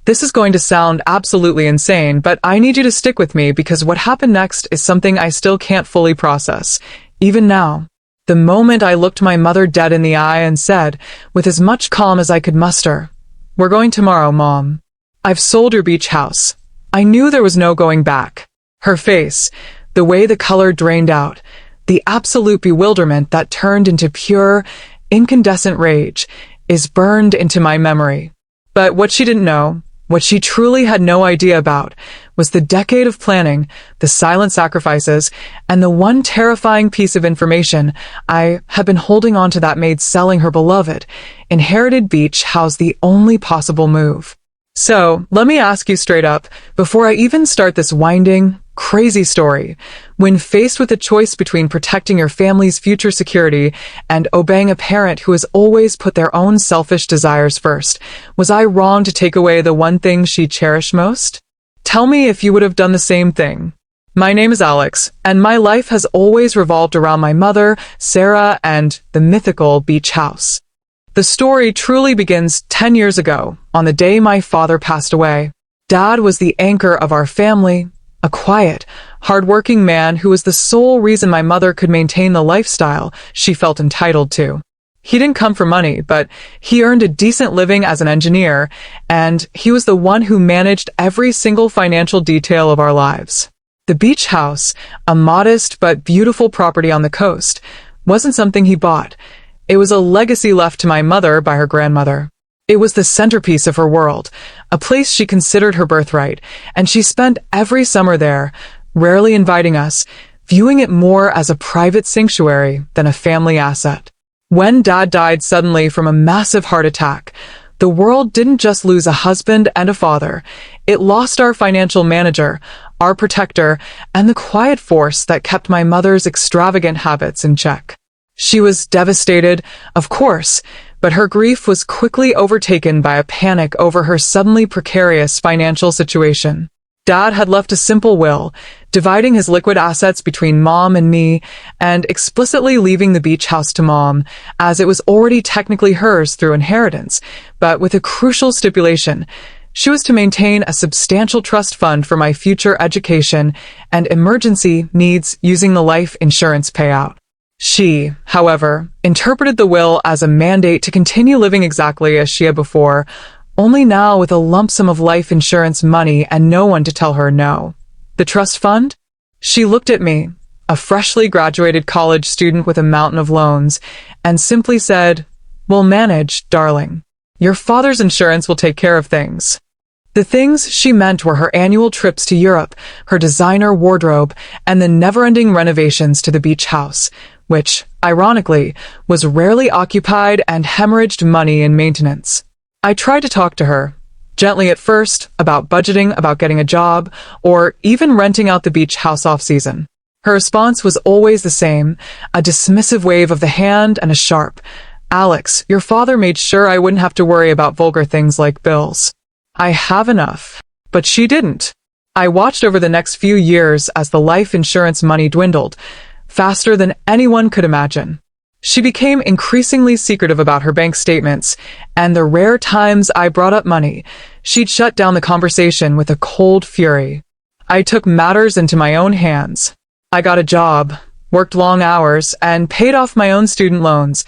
This is going to sound absolutely insane, but I need you to stick with me because what happened next is something I still can't fully process, even now. The moment I looked my mother dead in the eye and said, with as much calm as I could muster, "We're going tomorrow, Mom. I've sold your beach house." I knew there was no going back. Her face, the way the color drained out, the absolute bewilderment that turned into pure, incandescent rage, is burned into my memory. But what she didn't know, what she truly had no idea about, was the decade of planning, the silent sacrifices, and the one terrifying piece of information I had been holding on to that made selling her beloved, inherited beach house the only possible move. So, let me ask you straight up, before I even start this winding, crazy story, when faced with a choice between protecting your family's future security and obeying a parent who has always put their own selfish desires first, was I wrong to take away the one thing she cherished most? Tell me if you would have done the same thing. My name is Alex, and my life has always revolved around my mother, Sarah, and the mythical beach house. The story truly begins 10 years ago, on the day my father passed away. Dad was the anchor of our family, a quiet, hard-working man who was the sole reason my mother could maintain the lifestyle she felt entitled to. He didn't come for money, but he earned a decent living as an engineer, and he was the one who managed every single financial detail of our lives. The beach house, a modest but beautiful property on the coast, wasn't something he bought. It was a legacy left to my mother by her grandmother. It was the centerpiece of her world, a place she considered her birthright, and she spent every summer there, rarely inviting us, viewing it more as a private sanctuary than a family asset. When Dad died suddenly from a massive heart attack, the world didn't just lose a husband and a father, it lost our financial manager, our protector, and the quiet force that kept my mother's extravagant habits in check. She was devastated, of course, but her grief was quickly overtaken by a panic over her suddenly precarious financial situation. Dad had left a simple will, dividing his liquid assets between Mom and me, and explicitly leaving the beach house to Mom, as it was already technically hers through inheritance, but with a crucial stipulation. She was to maintain a substantial trust fund for my future education and emergency needs using the life insurance payout. She, however, interpreted the will as a mandate to continue living exactly as she had before, only now with a lump sum of life insurance money and no one to tell her no. The trust fund? She looked at me, a freshly graduated college student with a mountain of loans, and simply said, "We'll manage, darling. Your father's insurance will take care of things." The things she meant were her annual trips to Europe, her designer wardrobe, and the never-ending renovations to the beach house, which, ironically, was rarely occupied and hemorrhaged money in maintenance. I tried to talk to her, gently at first, about budgeting, about getting a job, or even renting out the beach house off-season. Her response was always the same, a dismissive wave of the hand and a sharp, "Alex, your father made sure I wouldn't have to worry about vulgar things like bills." I have enough. But she didn't. I watched over the next few years as the life insurance money dwindled, faster than anyone could imagine. She became increasingly secretive about her bank statements, and the rare times I brought up money, she'd shut down the conversation with a cold fury. I took matters into my own hands. I got a job, worked long hours, and paid off my own student loans,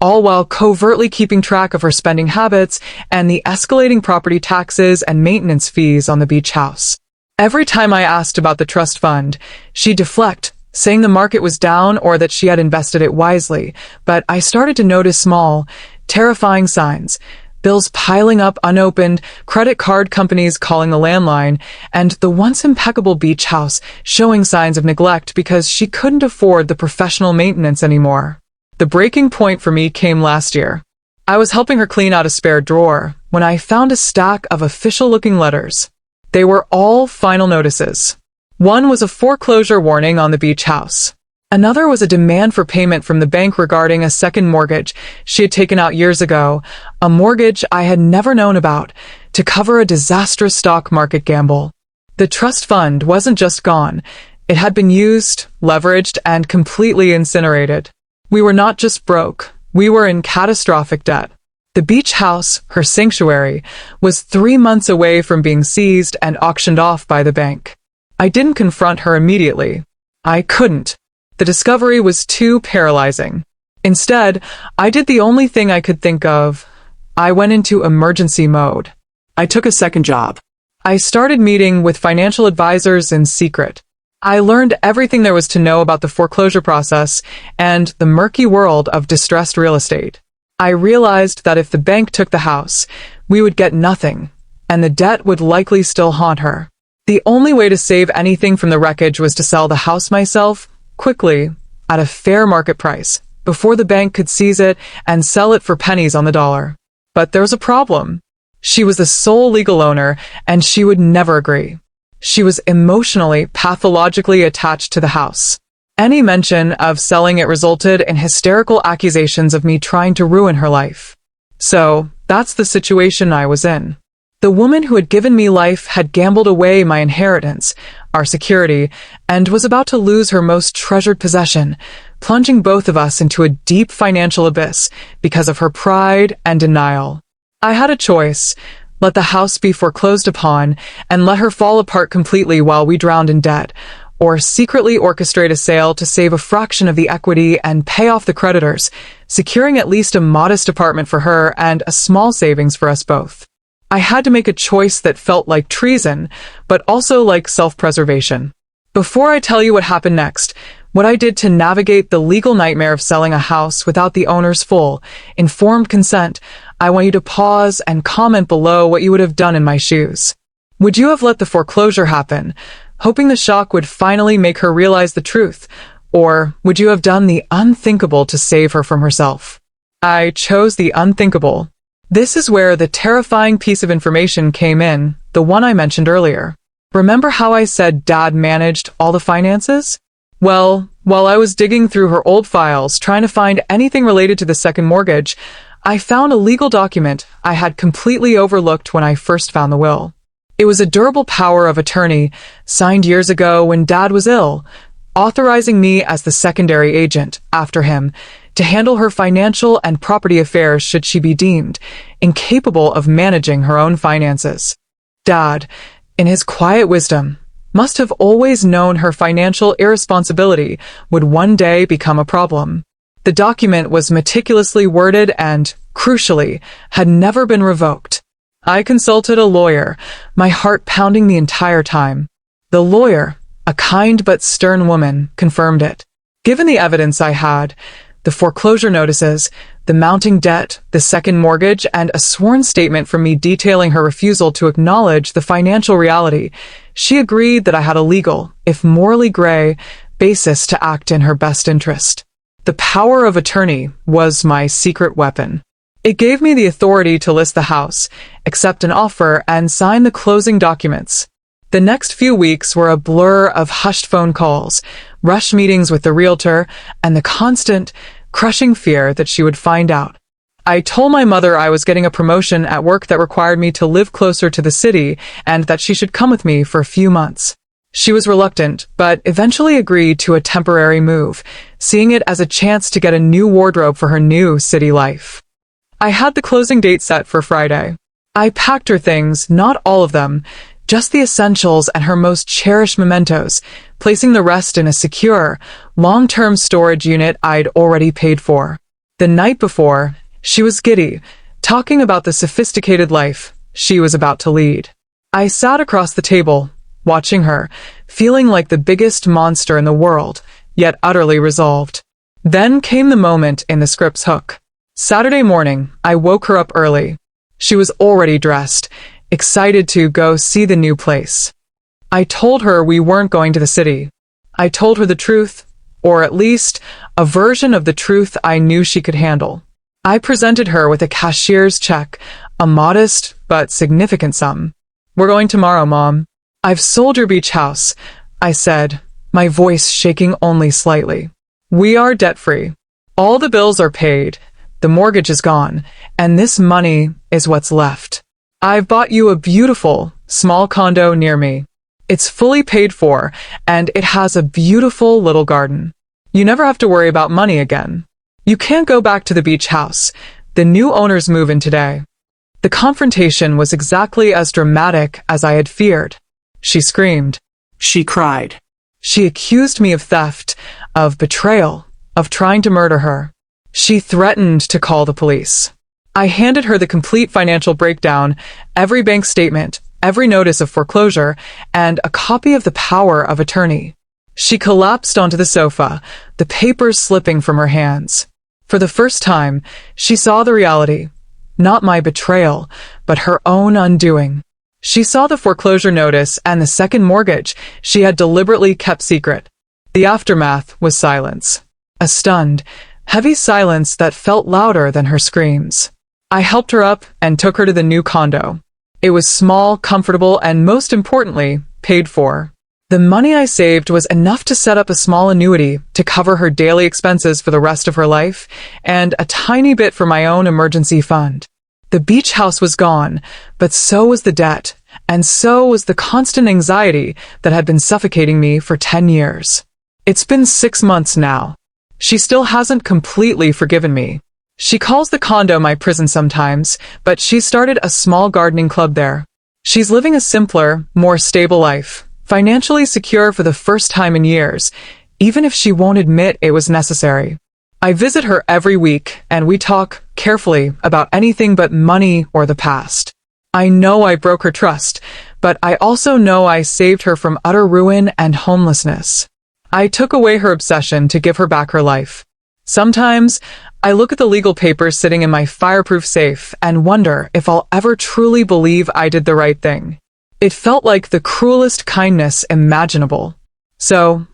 all while covertly keeping track of her spending habits and the escalating property taxes and maintenance fees on the beach house. Every time I asked about the trust fund, she'd deflect, saying the market was down or that she had invested it wisely, but I started to notice small, terrifying signs. Bills piling up unopened, credit card companies calling the landline, and the once impeccable beach house showing signs of neglect because she couldn't afford the professional maintenance anymore. The breaking point for me came last year. I was helping her clean out a spare drawer when I found a stack of official-looking letters. They were all final notices. One was a foreclosure warning on the beach house. Another was a demand for payment from the bank regarding a second mortgage she had taken out years ago, a mortgage I had never known about, to cover a disastrous stock market gamble. The trust fund wasn't just gone. It had been used, leveraged, and completely incinerated. We were not just broke. We were in catastrophic debt. The beach house, her sanctuary, was 3 months away from being seized and auctioned off by the bank. I didn't confront her immediately. I couldn't. The discovery was too paralyzing. Instead, I did the only thing I could think of. I went into emergency mode. I took a second job. I started meeting with financial advisors in secret. I learned everything there was to know about the foreclosure process and the murky world of distressed real estate. I realized that if the bank took the house, we would get nothing, and the debt would likely still haunt her. The only way to save anything from the wreckage was to sell the house myself, quickly, at a fair market price, before the bank could seize it and sell it for pennies on the dollar. But there was a problem. She was the sole legal owner, and she would never agree. She was emotionally, pathologically attached to the house. Any mention of selling it resulted in hysterical accusations of me trying to ruin her life. So, that's the situation I was in. The woman who had given me life had gambled away my inheritance, our security, and was about to lose her most treasured possession, plunging both of us into a deep financial abyss because of her pride and denial. I had a choice: let the house be foreclosed upon and let her fall apart completely while we drowned in debt, or secretly orchestrate a sale to save a fraction of the equity and pay off the creditors, securing at least a modest apartment for her and a small savings for us both. I had to make a choice that felt like treason, but also like self-preservation. Before I tell you what happened next, what I did to navigate the legal nightmare of selling a house without the owner's full, informed consent, I want you to pause and comment below what you would have done in my shoes. Would you have let the foreclosure happen, hoping the shock would finally make her realize the truth, or would you have done the unthinkable to save her from herself? I chose the unthinkable. This is where the terrifying piece of information came in, the one I mentioned earlier. Remember how I said Dad managed all the finances? Well, while I was digging through her old files trying to find anything related to the second mortgage, I found a legal document I had completely overlooked when I first found the will. It was a durable power of attorney, signed years ago when Dad was ill, authorizing me as the secondary agent, after him, to handle her financial and property affairs should she be deemed incapable of managing her own finances. Dad, in his quiet wisdom, must have always known her financial irresponsibility would one day become a problem. The document was meticulously worded and, crucially, had never been revoked. I consulted a lawyer, my heart pounding the entire time. The lawyer, a kind but stern woman, confirmed it. Given the evidence I had, the foreclosure notices, the mounting debt, the second mortgage, and a sworn statement from me detailing her refusal to acknowledge the financial reality, she agreed that I had a legal, if morally gray, basis to act in her best interest. The power of attorney was my secret weapon. It gave me the authority to list the house, accept an offer, and sign the closing documents. The next few weeks were a blur of hushed phone calls, rush meetings with the realtor, and the constant, crushing fear that she would find out. I told my mother I was getting a promotion at work that required me to live closer to the city and that she should come with me for a few months. She was reluctant, but eventually agreed to a temporary move, seeing it as a chance to get a new wardrobe for her new city life. I had the closing date set for Friday. I packed her things, not all of them, just the essentials and her most cherished mementos, placing the rest in a secure, long-term storage unit I'd already paid for. The night before, she was giddy, talking about the sophisticated life she was about to lead. I sat across the table, watching her, feeling like the biggest monster in the world, yet utterly resolved. Then came the moment in the script's hook. Saturday morning, I woke her up early. She was already dressed, excited to go see the new place. I told her we weren't going to the city. I told her the truth, or at least a version of the truth I knew she could handle. I presented her with a cashier's check, a modest but significant sum. "We're going tomorrow, Mom. I've sold your beach house," I said, my voice shaking only slightly. "We are debt-free. All the bills are paid. The mortgage is gone, and this money is what's left. I've bought you a beautiful, small condo near me. It's fully paid for, and it has a beautiful little garden. You never have to worry about money again. You can't go back to the beach house, The new owners move in today. The confrontation was exactly as dramatic as I had feared. She screamed. She cried. She accused me of theft, of betrayal, of trying to murder her. She threatened to call the police. I handed her the complete financial breakdown, every bank statement, every notice of foreclosure, and a copy of the power of attorney. She collapsed onto the sofa, the papers slipping from her hands. For the first time, she saw the reality. Not my betrayal, but her own undoing. She saw the foreclosure notice and the second mortgage she had deliberately kept secret. The aftermath was silence. A stunned, heavy silence that felt louder than her screams. I helped her up and took her to the new condo. It was small, comfortable, and most importantly, paid for. The money I saved was enough to set up a small annuity to cover her daily expenses for the rest of her life, and a tiny bit for my own emergency fund. The beach house was gone, but so was the debt, and so was the constant anxiety that had been suffocating me for 10 years. It's been 6 months now. She still hasn't completely forgiven me. She calls the condo my prison sometimes, but she's started a small gardening club there. She's living a simpler, more stable life, financially secure for the first time in years, even if she won't admit it was necessary. I visit her every week, and we talk carefully about anything but money or the past. I know I broke her trust, but I also know I saved her from utter ruin and homelessness. I took away her obsession to give her back her life. Sometimes, I look at the legal papers sitting in my fireproof safe and wonder if I'll ever truly believe I did the right thing. It felt like the cruelest kindness imaginable. So,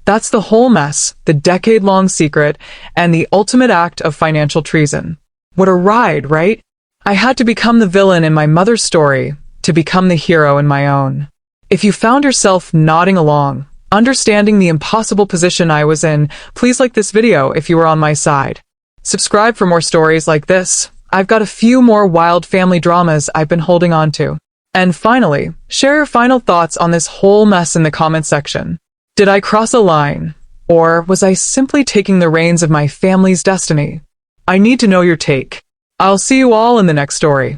that's the whole mess, the decade-long secret, and the ultimate act of financial treason. What a ride, right? I had to become the villain in my mother's story to become the hero in my own. If you found yourself nodding along, understanding the impossible position I was in, please like this video if you were on my side. Subscribe for more stories like this. I've got a few more wild family dramas I've been holding on to. And finally, share your final thoughts on this whole mess in the comments section. Did I cross a line? Or was I simply taking the reins of my family's destiny? I need to know your take. I'll see you all in the next story.